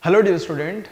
Hello dear student,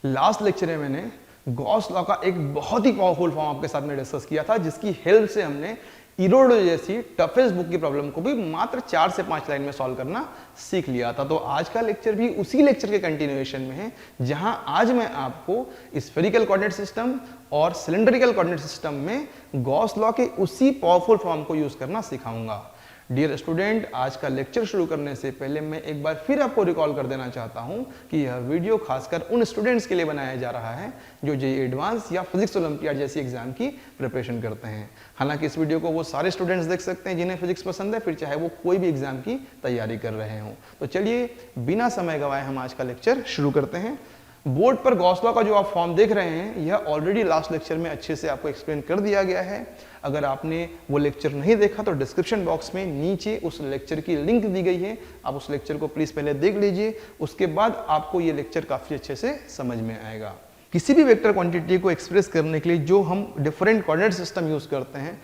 last lecture में मैंने Gauss law का एक बहुत ही पावरफुल फॉर्म आपके साथ में डिस्कस किया था, जिसकी हेल्प से हमने इरोडो जैसी टफेस्ट बुक की प्रॉब्लम को भी मात्र 4 से 5 लाइन में सॉल्व करना सीख लिया था। तो आज का लेक्चर भी उसी लेक्चर के कंटिन्यूएशन में है, जहां आज मैं आपको स्फेरिकल कोऑर्डिनेट सिस्टम और सिलेंड्रिकल कोऑर्डिनेट सिस्टम में गॉस लॉ के उसी पावरफुल फॉर्म को यूज करना सिखाऊंगा। डियर स्टूडेंट, आज का लेक्चर शुरू करने से पहले मैं एक बार फिर आपको रिकॉल कर देना चाहता हूं कि यह वीडियो खासकर उन स्टूडेंट्स के लिए बनाया जा रहा है जो जेईई एडवांस या फिजिक्स ओलंपियाड जैसी एग्जाम की प्रिपरेशन करते हैं। हालांकि इस वीडियो को वो सारे स्टूडेंट्स देख सकते हैं जिन्हें फिजिक्स पसंद है, फिर चाहे वो कोई भी एग्जाम की तैयारी कर रहे हों। तो चलिए बिना समय गवाए हम आज का लेक्चर शुरू करते हैं। बोर्ड पर गॉस लॉ का जो आप फॉर्म देख रहे हैं, यह ऑलरेडी लास्ट लेक्चर में अच्छे से आपको एक्सप्लेन कर दिया गया है। अगर आपने वो लेक्चर नहीं देखा तो डिस्क्रिप्शन बॉक्स में नीचे उस लेक्चर की लिंक दी गई है, आप उस लेक्चर को प्लीज पहले देख लीजिए, उसके बाद आपको ये लेक्चर काफी अच्छे से समझ में आएगा। किसी भी वेक्टर क्वांटिटी को एक्सप्रेस करने के लिए जो हम डिफरेंट कोऑर्डिनेट सिस्टम यूज करते हैं,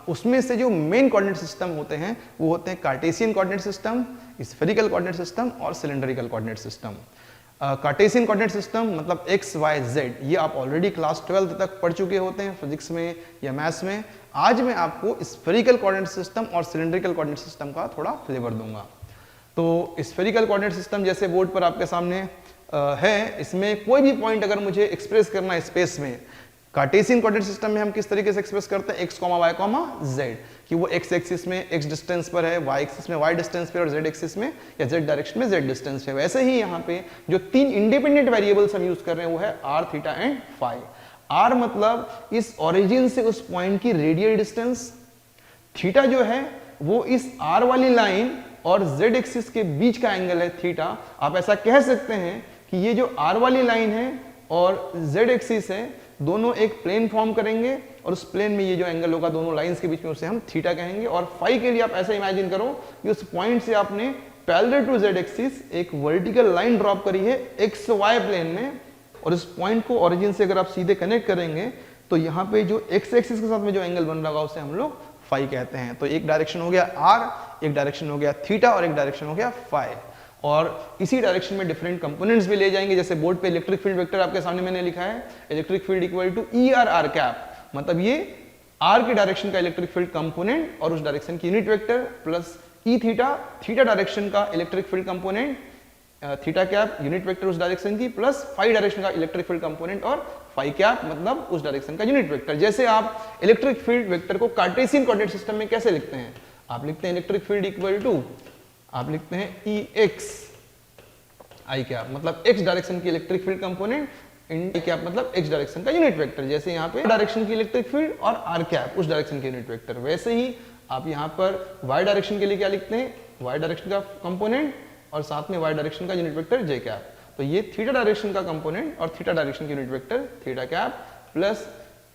उसमें से जो मेन कोऑर्डिनेट सिस्टम होते हैं वो होते हैं Cartesian coordinate system, spherical coordinate system और cylindrical coordinate system. Cartesian coordinate system मतलब एक्स वाई जेड, ये आप ऑलरेडी क्लास 12 तक पढ़ चुके होते हैं फिजिक्स में या मैथ्स में। आज मैं आपको स्फेरिकल कोऑर्डिनेट सिस्टम और सिलेंड्रिकल कोऑर्डिनेट सिस्टम का थोड़ा फ्लेवर दूंगा। तो स्फेरिकल कोऑर्डिनेट सिस्टम जैसे बोर्ड पर आपके सामने है, इसमें कोई भी पॉइंट अगर मुझे एक्सप्रेस करना है स्पेस में, कार्टेशियन कोऑर्डिनेट सिस्टम में हम किस तरीके से एक्सप्रेस करते हैं, X comma Y comma Z, कि वो एक्स एक्सिस में एक्स डिस्टेंस पर है, वाई एक्सिस में वाई डिस्टेंस पर और जेड एक्सिस में या जेड डायरेक्शन में जेड डिस्टेंस पे। वैसे ही यहाँ पे जो 3 इंडिपेंडेंट वेरिएबल्स हम यूज कर रहे हैं वो है R, theta and phi. R मतलब इस ओरिजिन से उस पॉइंट की रेडियल डिस्टेंस, थीटा जो है वो इस आर वाली लाइन और जेड एक्सिस के बीच का एंगल है थीटा। आप ऐसा कह सकते हैं कि ये जो आर वाली लाइन है और जेड एक्सिस है, दोनों एक प्लेन फॉर्म करेंगे और उस प्लेन में ये जो एंगल होगा दोनों लाइंस के बीच में, उसे हम थीटा कहेंगे। और फाई के लिए आप ऐसा इमेजिन करो कि उस पॉइंट से आपने पैरेलल टू जेड एक्सिस एक वर्टिकल लाइन ड्रॉप करी है एक्स वाई प्लेन में, और इस पॉइंट को ओरिजिन से अगर आप सीधे कनेक्ट करेंगे तो यहाँ पे जो एक्स एक्सिस के साथ में जो एंगल बन रहा होगा उसे हम लोग फाई कहते हैं। तो एक डायरेक्शन हो गया आर, एक डायरेक्शन हो गया थीटा और एक डायरेक्शन हो गया फाई। और इसी डायरेक्शन में डिफरेंट कंपोनेंट्स भी ले जाएंगे। जैसे बोर्ड पे इलेक्ट्रिक फील्ड वेक्टर आपके सामने मैंने लिखा है, electric field equal to E R R cap, मतलब ये आर के डायरेक्शन का इलेक्ट्रिक फील्ड कंपोनेंट और उस डायरेक्शन की unit vector, plus E theta, theta direction का electric field component, theta cap unit vector उस डायरेक्शन की, प्लस फाई डायरेक्शन का इलेक्ट्रिक फील्ड कंपोनेंट और फाई कैप मतलब उस डायरेक्शन का यूनिट वेक्टर। जैसे आप इलेक्ट्रिक फील्ड वेक्टर को कार्टेशियन कोऑर्डिनेट सिस्टम में कैसे लिखते हैं, आप लिखते हैं इलेक्ट्रिक फील्ड इक्वल टू, आप लिखते हैं ई एक्स आई कैप, मतलब एक्स डायरेक्शन की इलेक्ट्रिक फील्ड कंपोनेंट, इन कैप मतलब एक्स डायरेक्शन का यूनिट वेक्टर। जैसे यहाँ पे डायरेक्शन की इलेक्ट्रिक फील्ड और आर कैप उस डायरेक्शन की यूनिट वेक्टर, वैसे ही आप यहाँ पर वाई डायरेक्शन के लिए क्या लिखते हैं, वाई डायरेक्शन का कंपोनेंट और साथ में वाई डायरेक्शन का यूनिट वेक्टर जे कैप। तो ये थीटा डायरेक्शन का कंपोनेंट और थीटा डायरेक्शन की unit vector theta cap, plus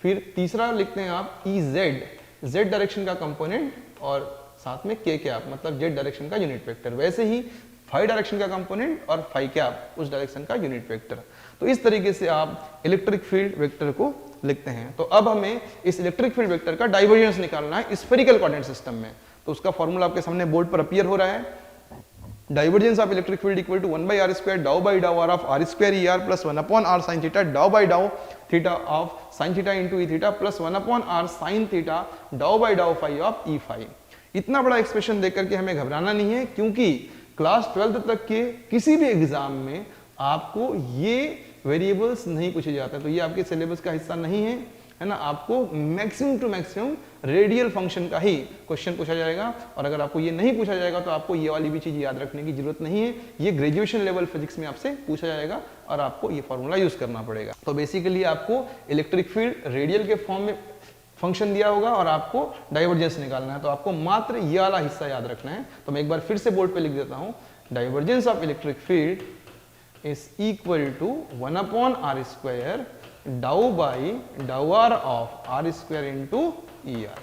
फिर तीसरा लिखते हैं आप ई जेड, जेड डायरेक्शन का कंपोनेंट और साथ में के कैप मतलब जेड डायरेक्शन का यूनिट वेक्टर। वैसे ही फाई डायरेक्शन का कंपोनेंट और फाई कैप उस डायरेक्शन का यूनिट वेक्टर। तो इस तरीके से आप इलेक्ट्रिक फील्ड वेक्टर को लिखते हैं। तो अब हमें इस इलेक्ट्रिक फील्ड वेक्टर का डाइवर्जेंस निकालना है स्फेरिकल कोऑर्डिनेट सिस्टम में। तो उसका फॉर्मूला आपके सामने बोर्ड पर अपीयर हो रहा है। Divergence of electric field equal to 1/r square dow by dow R of r square E R plus 1/r sin theta dow by dow theta of sin theta into E theta plus 1/r sin theta dow by dow phi of E phi. इतना बड़ा expression देख करके हमें घबराना नहीं है, क्योंकि class 12 तक के किसी भी एग्जाम में आपको ये वेरिएबल्स नहीं पूछे जाते, तो ये आपके सिलेबस का हिस्सा नहीं है ना। आपको maximum to maximum radial function का ही क्वेश्चन पूछा जाएगा, और अगर आपको ये नहीं पूछा जाएगा तो आपको ये वाली भी चीज याद रखने की जरूरत नहीं है। ये ग्रेजुएशन लेवल फिजिक्स में आपसे पूछा जाएगा और आपको ये फॉर्मूला यूज करना पड़ेगा। तो बेसिकली आपको इलेक्ट्रिक फील्ड रेडियल के फॉर्म में फंक्शन दिया होगा और आपको डाइवर्जेंस निकालना है, तो आपको मात्र ये वाला हिस्सा याद रखना है। तो मैं एक बार फिर से बोर्ड पे लिख देता हूं, divergence of electric field is equal to 1/r square dow by dow R of r square into E R.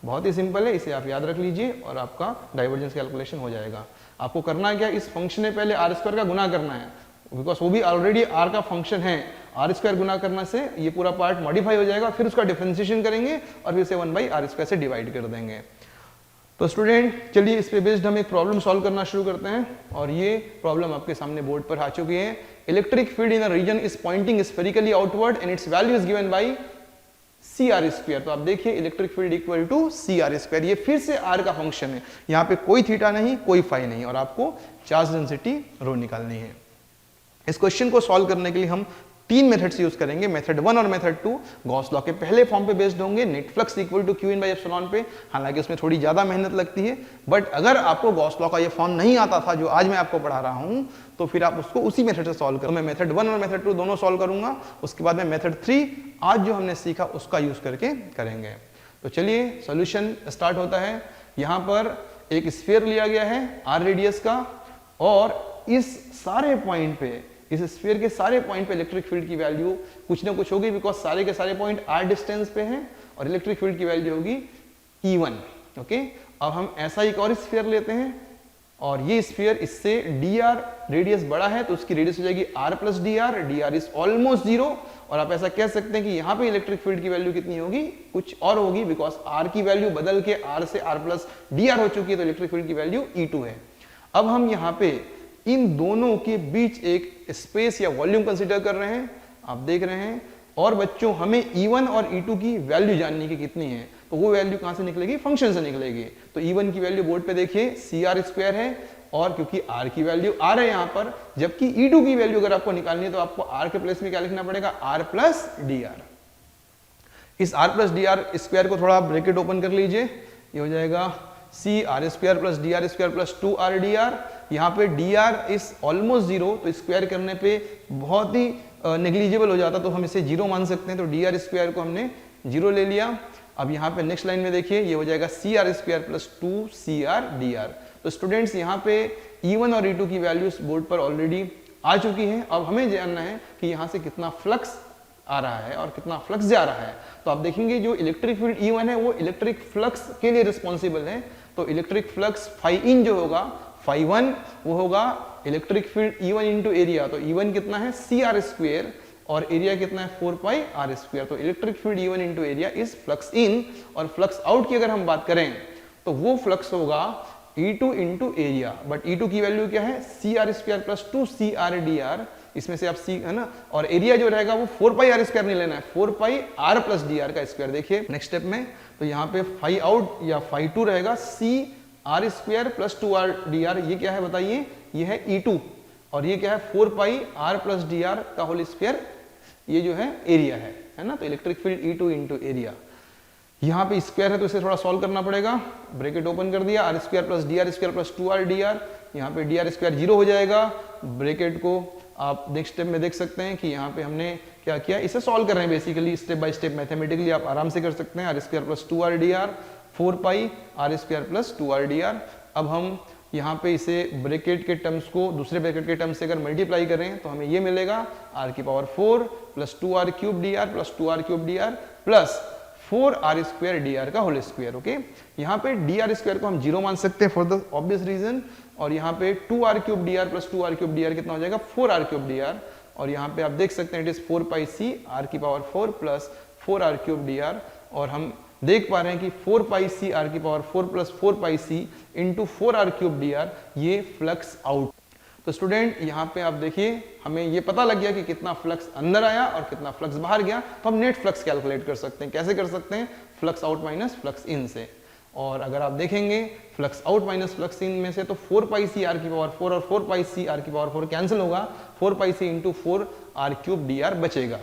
बहुत ही सिंपल है, इसे आप याद रख लीजिए और आपका डाइवर्जेंस कैलकुलेशन हो जाएगा। आपको करना क्या, इस फंक्शन में पहले r स्क्वायर का गुना करना है, बिकॉज वो भी ऑलरेडी r का फंक्शन है। आर स्क्वायर गुना करने से ये पूरा पार्ट मॉडिफाई हो जाएगा, फिर उसका डिफरेंशिएशन करेंगे और फिर से 1/r स्क्वायर से डिवाइड कर देंगे। तो स्टूडेंट चलिए इस पे बेस्ड हम एक प्रॉब्लम सॉल्व करना शुरू करते हैं, और ये प्रॉब्लम आपके सामने बोर्ड पर आ चुकी है। Electric field in a region is pointing spherically outward and its value is given by C R square. तो आप देखिए electric field equal to C R square, ये फिर से आर का फंक्शन है, यहाँ पे कोई थीटा नहीं कोई फाई नहीं, और आपको चार्ज डेंसिटी रो निकालनी है। इस क्वेश्चन को सॉल्व करने के लिए हम तीन मेथड्स यूज करेंगे, मेथड 1 और मेथड 2 गॉस लॉ के पहले फॉर्म पे बेस्ड होंगे, net flux equal to Q in by epsilon पे। हालांकि उसमें थोड़ी ज्यादा मेहनत लगती है, बट अगर आपको गॉस लॉ का ये फॉर्म नहीं आता था जो आज मैं आपको पढ़ा रहा हूं, तो फिर आप उसको उसी मेथड से सॉल्व करो। मैं मेथड 1 और मेथड 2 दोनों सॉल्व करूंगा, उसके बाद में मेथड 3 आज जो हमने सीखा उसका यूज करके करेंगे। तो चलिए सॉल्यूशन स्टार्ट होता है। यहाँ पर एक स्फीयर लिया गया है आर रेडियस का, और इस सारे पॉइंट पे, इस स्फीयर के सारे पॉइंट पे इलेक्ट्रिक फील्ड की वैल्यू कुछ ना कुछ होगी, बिकॉज सारे के सारे पॉइंट आर डिस्टेंस पे हैं, और इलेक्ट्रिक फील्ड की वैल्यू होगी E1। ओके, अब हम ऐसा एक और स्फीयर लेते हैं, और ये स्फीयर इससे dr रेडियस बड़ा है तो उसकी रेडियस हो जाएगी r plus dr is almost zero. और आप ऐसा कह सकते हैं कि यहाँ पे इलेक्ट्रिक फील्ड की वैल्यू कितनी होगी, कुछ और होगी, बिकॉज r की वैल्यू बदल के r से r प्लस dr हो चुकी है, तो इलेक्ट्रिक फील्ड की वैल्यू E2 है। अब हम यहाँ पे इन दोनों के बीच एक स्पेस या वॉल्यूम कंसीडर कर रहे हैं, आप देख रहे हैं। और बच्चों हमें E1 और E2 की वैल्यू जाननी की कितनी है, तो वो वैल्यू कहां से निकलेगी, फंक्शन से निकलेगी। तो E1 की वैल्यू बोर्ड पे देखिए CR स्क्वायर है, और क्योंकि R की वैल्यू R है यहाँ पर, जबकि E2 की वैल्यू अगर आपको निकालनी है तो आपको R के प्लेस में क्या लिखना पड़ेगा, R प्लस dr। इस R प्लस dr स्क्वायर को थोड़ा ब्रैकेट ओपन कर लीजिए, ये हो जाएगा CR square plus dr square plus 2R dr। यहाँ पे dr इज ऑलमोस्ट जीरो, तो स्क्वायर करने पे बहुत ही नेग्लिजिबल हो जाता, तो हम इसे जीरो मान सकते हैं। तो dr स्क्वायर को हमने जीरो ले लिया। अब यहाँ पे नेक्स्ट लाइन में देखिए, ये हो जाएगा CR square plus 2CR dr। तो स्टूडेंट्स यहाँ पे E1 और E2 की वैल्यूज बोर्ड पर ऑलरेडी आ चुकी हैं। अब हमें जानना है कि यहाँ से कितना फ्लक्स आ रहा है और कितना फ्लक्स जा रहा है। तो आप देखेंगे जो इलेक्ट्रिक फील्ड E1 है वो इलेक्ट्रिक फ्लक्स के लिए रिस्पॉन्सिबल है, तो इलेक्ट्रिक फ्लक्स फाई इन जो होगा, फाई 1 वो होगा electric field E1 into area. तो E1 कितना है CR स्क्वायर, और एरिया कितना है 4 पाई R स्क्वायर। तो electric field E1 into area is flux in, और फ्लक्स आउट की अगर हम बात करें तो वो फ्लक्स होगा E2 into area, but E2 की वैल्यू क्या है CR square plus 2CR dr, इसमें से आप C है ना, और एरिया जो रहेगा वो 4 पाई R स्क्वायर नहीं लेना है, 4 पाई R प्लस dr का स्क्वायर। देखिए नेक्स्ट स्टेप में, तो यहाँ पे फाई आउट या फाई 2 रहेगा CR square plus 2R dr। ये क्या है बताइए, ये है E2, और ये क्या है 4 पाई R प्लस dr का होल स्क्वायर, ये जो है एरिया है ना। तो electric field E2 into area, यहाँ पे स्क्वायर है तो इसे थोड़ा सॉल्व करना पड़ेगा, ब्रैकेट ओपन कर दिया, R square plus dr square plus 2R dr। यहाँ पे dr स्क्वायर जीरो हो जाएगा, ब्रैकेट को आप नेक्स्ट स्टेप में देख सकते हैं कि यहाँ पे हमने क्या किया, इसे सॉल्व कर रहे हैं basically step by step, mathematically आप आराम से कर सकते हैं। R square plus 2R dr 4 pi R square plus 2R dr। अब हम यहाँ पे इसे ब्रैकेट के टर्म्स को दूसरे ब्रैकेट के टर्म्स से अगर मल्टीप्लाई करें तो हमें ये मिलेगा R की power 4 plus 2R cube dr plus 2R cube dr plus 4R square dr का होल स्क्वायर। ओके, यहाँ पे dr स्क्वायर को हम जीरो मान सकते हैं फॉर द ऑब्वियस रीजन, और यहाँ पे 2R cube dr plus 2R cube dr कितना हो जाएगा 4R क्यूब dr, और यहाँ पे आप देख सकते हैं it is 4 pi C R की power 4 plus 4R cube dr, और हम देख पा रहे हैं कि 4 पाई C R की पावर 4 प्लस 4 पाई C into 4R cube dr, ये फ्लक्स आउट। तो स्टूडेंट यहाँ पे आप देखिए हमें ये पता लग गया कि कितना फ्लक्स अंदर आया और कितना फ्लक्स बाहर गया, तो हम नेट फ्लक्स कैलकुलेट कर सकते हैं। कैसे कर सकते हैं, flux out minus flux in से। और अगर आप देखेंगे flux out minus flux in में से तो 4 पाई C R की पावर 4 और 4 पाई C R की पावर 4 कैंसिल होगा, 4 पाई C into 4R cube dr बचेगा।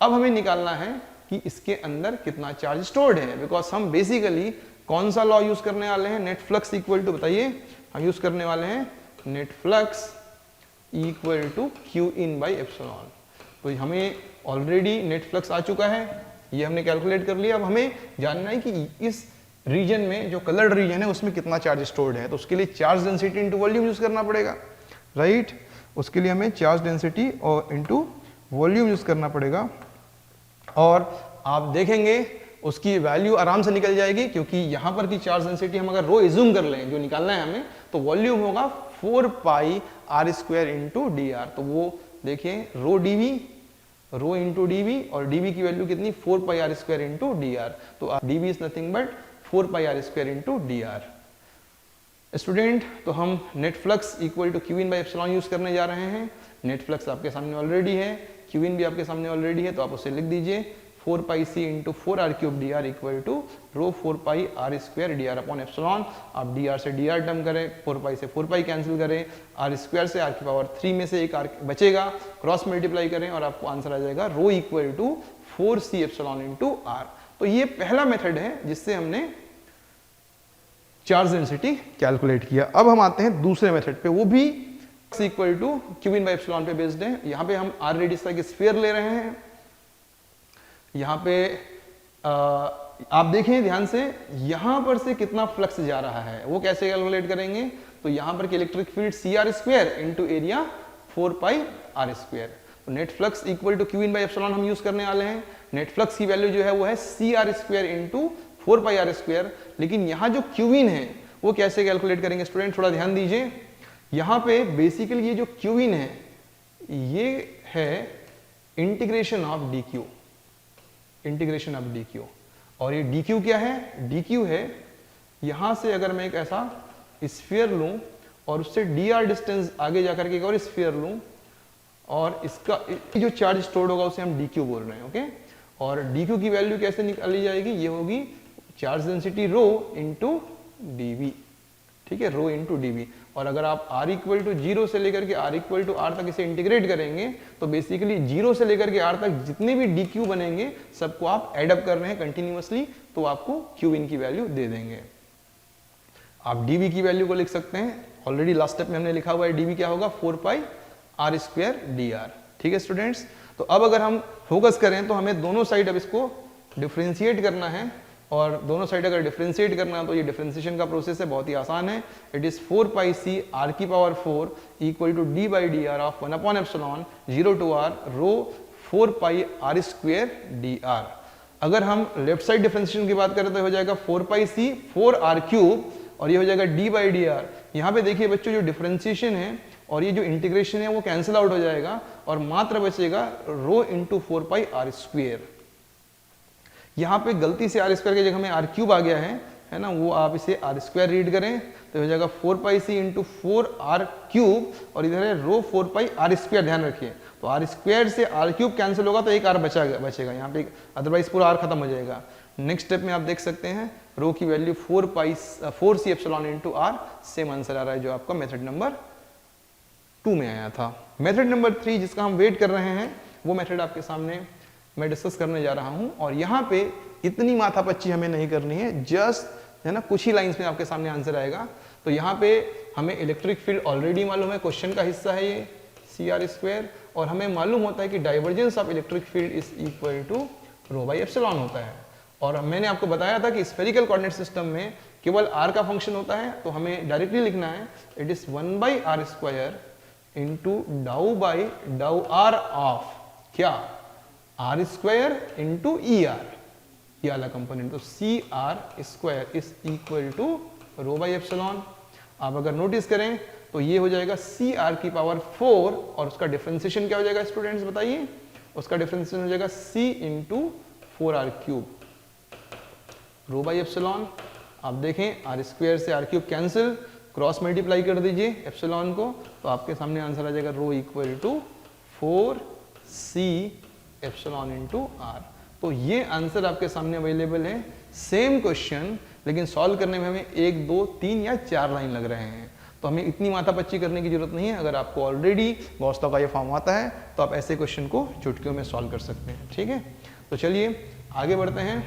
अब हमें निकालना है कि इसके अंदर कितना चार्ज स्टोर्ड है, बिकॉज हम बेसिकली कौन सा लॉ यूज करने वाले हैं, नेट फ्लक्स इक्वल टू, बताइए, हम यूज करने वाले हैं net flux equal to Q in by epsilon. तो हमें ऑलरेडी नेट फ्लक्स आ चुका है, ये हमने कैलकुलेट कर लिया। अब हमें जानना है कि इस रीजन में जो कलर्ड रीजन है उसमें कितना चार्ज स्टोर्ड है, तो उसके लिए charge density into volume use करना पड़ेगा, राइट। उसके लिए हमें चार्ज डेंसिटी और इंटू वॉल्यूम यूज करना पड़ेगा, और आप देखेंगे उसकी वैल्यू आराम से निकल जाएगी, क्योंकि यहां पर की चार्ज डेंसिटी हम अगर रो एज्यूम कर लें जो निकालना है हमें, तो वॉल्यूम होगा 4 pi R square into dr। तो वो देखिए rho dv, rho into dv, और dv की वैल्यू कितनी 4 pi R square into dr। तो dv is nothing but 4 pi R square into dr। Student, तो हम net flux equal to Q in by epsilon use करने जा रहे हैं। नेट फ्लक्स आपके सामने ऑलरेडी है, क्यू इन भी आपके सामने ऑलरेडी है, तो आप उसे लिख दीजिए 4 pi C into 4r cube D R equal to rho 4 pi R square D R upon epsilon. आप डी आर से डी आर टर्म करें, 4 पाई से 4 पाई कैंसिल करें, आर स्क्वायर से आर की पावर 3 में से एक आर बचेगा, क्रॉस मल्टीप्लाई करें और आपको आंसर आ जाएगा rho equal to 4c epsilon into R. तो ये पहला मेथड है जिससे हमने चार्ज डेंसिटी कैलकुलेट किया। अब हम आते हैं दूसरे मेथड पे, वो भी equal to Q in by epsilon पे बेस्ड है। यहाँ पे हम आर रेडियस का एक स्फीयर ले रहे हैं। यहाँ पे आप देखें ध्यान से, यहाँ पर से कितना फ्लक्स जा रहा है वो कैसे कैलकुलेट करेंगे। तो यहाँ पर electric field C R square into area 4 pi R square. तो net flux equal to Q in by epsilon हम यूज करने वाले हैं। नेट फ्लक्स की वैल्यू जो है वो है C R square into 4 pi R square. लेकिन यहाँ जो क्यू इन है वो कैसे कैलकुलेट करेंगे स्टूडेंट, थोड़ा ध्यान दीजिए। यहाँ पे बेसिकली ये जो क्यू इन है ये है integration of D Q, integration of D Q. और ये डी क्यू क्या है, डी क्यू है यहां से अगर मैं एक ऐसा स्फीयर लूं और उससे डी आर डिस्टेंस आगे जाकर के एक और स्फीयर लूं और इसका जो चार्ज स्टोर्ड होगा उसे हम डी क्यू बोल रहे हैं, ओके। और डी क्यू की वैल्यू कैसे निकाली जाएगी, ये होगी charge density rho into DV, ठीक है, रो इंटू डीवी। और अगर आप r इक्वल टू 0 से लेकर के r इक्वल टू r तक इसे इंटीग्रेट करेंगे तो बेसिकली 0 से लेकर के r तक जितने भी dq बनेंगे सबको आप एड अप कर रहे हैं कंटिन्यूअसली, तो आपको q इन की वैल्यू दे देंगे। आप dv की वैल्यू को लिख सकते हैं, ऑलरेडी लास्ट स्टेप में हमने लिखा हुआ है dv क्या होगा 4 पाई r स्क्वायर dr, ठीक है स्टूडेंट्स। तो अब अगर हम फोकस करें तो हमें दोनों साइड अब इसको डिफ्रेंशिएट करना है, और दोनों साइड अगर डिफरेंशिएट करना है तो ये डिफरेंशिएशन का प्रोसेस है, बहुत ही आसान है। It is 4 pi C R की power 4 equal to D by D R of 1 upon epsilon 0 to R rho 4 pi R square D R. अगर हम लेफ्ट साइड डिफरेंशिएशन की बात करें तो हो जाएगा 4 पाई सी 4 आर क्यूब और ये हो जाएगा डी बाई डी आर। यहाँ पे देखिए बच्चों जो डिफरेंशिएशन है और ये जो इंटीग्रेशन है वो कैंसिल आउट हो जाएगा और मात्र बचेगा rho into 4 pi R square. यहाँ पे गलती से आर स्क्वायर की जगह में आर क्यूब आ गया है ना, वो आप इसे आर स्क्वायर रीड करें तो हो जाएगा 4 pi C into 4 R cube और इधर है रो 4 पाई आर स्क्वायर। ध्यान रखिए, तो आर स्क्वायर से आर क्यूब कैंसिल होगा तो एक आर बचेगा यहाँ पे, अदरवाइज पूरा आर खत्म हो जाएगा। नेक्स्ट स्टेप में आप देख सकते हैं रो की value 4 C epsilon into R, same answer आ रहा है जो आपका मेथड नंबर 2 में आया था। मेथड नंबर 3 जिसका हम वेट कर रहे हैं वो मेथड आपके सामने मैं डिस्कस करने जा रहा हूं, और यहाँ पे इतनी माथापच्ची हमें नहीं करनी है, जस्ट है ना कुछ ही लाइंस में आपके सामने आंसर आएगा। तो यहाँ पे हमें इलेक्ट्रिक फील्ड ऑलरेडी मालूम है, क्वेश्चन का हिस्सा है ये सी आर स्क्वायर, और हमें मालूम होता है कि divergence of electric field is equal to rho by epsilon होता है। और मैंने आपको बताया था कि स्फेरिकल कोऑर्डिनेट सिस्टम में केवल r का फंक्शन होता है, तो हमें डायरेक्टली लिखना है it is 1 by R square into dow by dow R of क्या R square into E R, ये वाला कंपोनेंट। तो C R square is equal to rho by epsilon. आप अगर नोटिस करें तो ये हो जाएगा सी आर की पावर 4 और उसका डिफरेंशिएशन क्या हो जाएगा स्टूडेंट्स बताइए, उसका डिफरेंशिएशन हो जाएगा C into 4 R cube rho by epsilon. आप देखें आर स्क्वायर से R cube cancel, cross multiply कर दीजिए एप्सिलॉन को, तो आपके सामने आंसर आ जाएगा rho equal to 4 C epsilon into R. तो ये आंसर आपके सामने अवेलेबल है। सेम क्वेश्चन लेकिन सॉल्व करने में हमें 1, 2, 3 या 4 लाइन लग रहे हैं, तो हमें इतनी माथापच्ची करने की जरूरत नहीं है। अगर आपको ऑलरेडी गॉस लॉ का ये फॉर्म आता है तो आप ऐसे क्वेश्चन को चुटकियों में सॉल्व कर सकते हैं, ठीक है। तो चलिए आगे बढ़ते हैं,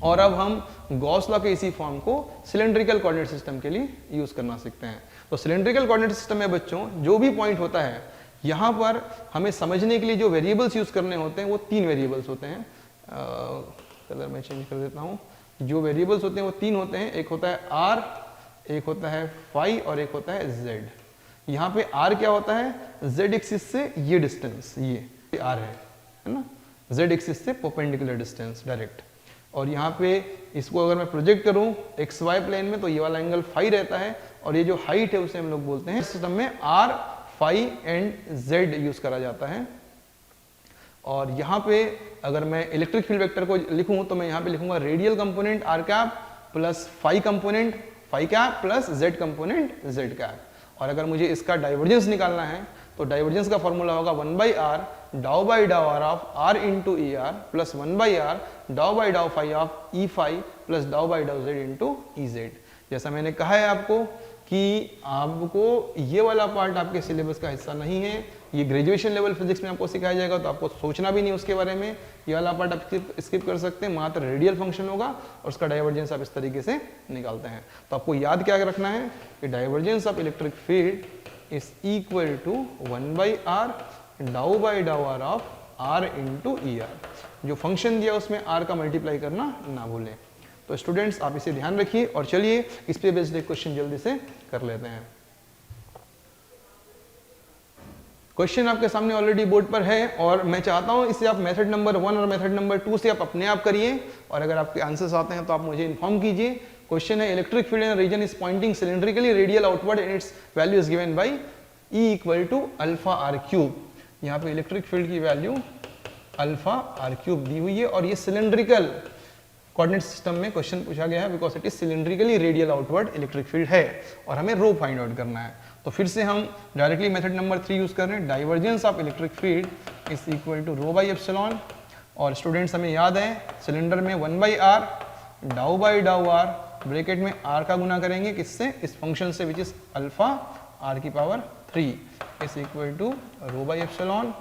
और अब हम गॉस लॉ के इसी फॉर्म को सिलेंड्रिकल कोऑर्डिनेट सिस्टम के लिए यूज करना सीखते हैं। तो सिलेंड्रिकल कोऑर्डिनेट सिस्टम में बच्चों जो भी पॉइंट होता है यहाँ पर हमें समझने के लिए जो वेरिएबल्स यूज करने होते हैं वो 3 वेरिएबल्स होते हैं। कलर मैं चेंज कर देता हूँ। जो वेरिएबल्स होते हैं वो 3 होते हैं, एक होता है r, एक होता है फाई और एक होता है z। यहाँ पे r क्या होता है, z एक्सिस से ये डिस्टेंस, ये r है ना, z एक्सिस से परपेंडिकुलर डिस्टेंस डायरेक्ट। और यहाँ पे इसको अगर मैं प्रोजेक्ट करूँ एक्स वाई प्लेन में तो ये वाला एंगल फाई रहता है, और ये जो हाइट है उसे हम लोग बोलते हैं सिस्टम में r, phi and z use करा जाता है। और यहाँ पे अगर मैं इलेक्ट्रिक फील्ड वेक्टर को लिखूं तो मैं यहाँ पे लिखूंगा radial component r cap plus phi component phi cap plus Z component Z cap. और अगर मुझे इसका डाइवर्जेंस निकालना है तो डाइवर्जेंस का फॉर्मूला होगा 1/r dow by dow R of r into E R plus 1/r dow by dow phi of E phi plus dow by dow Z into E Z. जैसा मैंने कहा है आपको कि आपको ये वाला पार्ट आपके सिलेबस का हिस्सा नहीं है, ये ग्रेजुएशन लेवल फिजिक्स में आपको सिखाया जाएगा, तो आपको सोचना भी नहीं उसके बारे में, ये वाला पार्ट आप स्किप कर सकते हैं, मात्र रेडियल फंक्शन होगा और उसका डाइवर्जेंस आप इस तरीके से निकालते हैं। तो आपको याद क्या रखना है कि divergence of electric field is equal to 1/r dow by dow R of r into E R. जो फंक्शन दिया उसमें r का मल्टीप्लाई करना ना भूलें। तो स्टूडेंट्स आप इसे ध्यान रखिए और चलिए इस पे बेस्ड एक क्वेश्चन जल्दी से कर लेते हैं। क्वेश्चन आपके सामने ऑलरेडी बोर्ड पर है और मैं चाहता हूं इसे आप मेथड नंबर 1 और मेथड नंबर 2 से आप अपने आप करिए और अगर आपके आंसर्स आते हैं तो आप मुझे इन्फॉर्म कीजिए। क्वेश्चन है electric field in region is pointing cylindrically radial outward and its value is given by E equal to alpha R cube. यहाँ पे इलेक्ट्रिक फील्ड की वैल्यू अल्फा आर क्यूब दी हुई है और ये सिलिंड्रिकल कोऑर्डिनेट सिस्टम में क्वेश्चन पूछा गया है because it is cylindrically radial outward electric field है और हमें रो फाइंड आउट करना है। तो फिर से हम डायरेक्टली मेथड नंबर 3 यूज कर रहे हैं। Divergence of electric field is equal to rho by epsilon और स्टूडेंट्स हमें याद है सिलेंडर में 1/r dow by dow are bracket में r का गुना करेंगे किससे, इस फंक्शन से विच इज अल्फा r की power 3 is equal to rho by epsilon.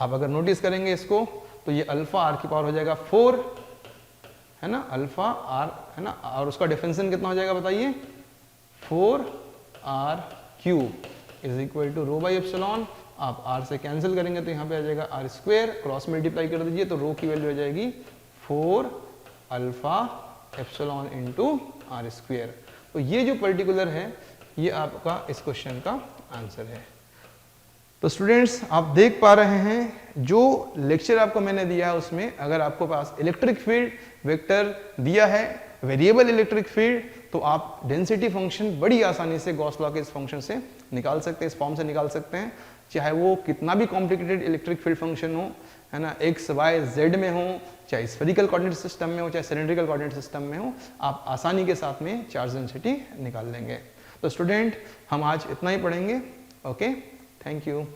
आप अगर नोटिस करेंगे इसको तो ये अल्फा r की पावर हो जाएगा 4 है ना, अल्फा r है ना, और उसका डिफरेंशियल कितना हो जाएगा बताइए 4r cube is equal to rho by epsilon. आप r से कैंसिल करेंगे तो यहाँ पे आ जाएगा r स्क्वायर, क्रॉस मल्टीप्लाई कर दीजिए तो रो की वैल्यू हो जाएगी 4 alpha epsilon into R square. तो ये जो पर्टिकुलर है ये आपका इस क्वेश्चन का आंसर है। तो स्टूडेंट्स आप देख पा रहे हैं जो लेक्चर आपको मैंने दिया है उसमें अगर आपको पास इलेक्ट्रिक फील्ड वेक्टर दिया है वेरिएबल इलेक्ट्रिक फील्ड तो आप डेंसिटी फंक्शन बड़ी आसानी से गॉस लॉ के इस फंक्शन से निकाल सकते हैं, इस फॉर्म से निकाल सकते हैं, चाहे वो कितना भी कॉम्प्लिकेटेड इलेक्ट्रिक फील्ड फंक्शन हो है ना, एक्स वाई जेड में हो, चाहे स्फेरिकल कोऑर्डिनेट सिस्टम में हो, चाहे सिलेंड्रिकल कोऑर्डिनेट सिस्टम में हो, आप आसानी के साथ में चार्ज डेंसिटी निकाल लेंगे। तो स्टूडेंट हम आज इतना ही पढ़ेंगे। Okay, thank you.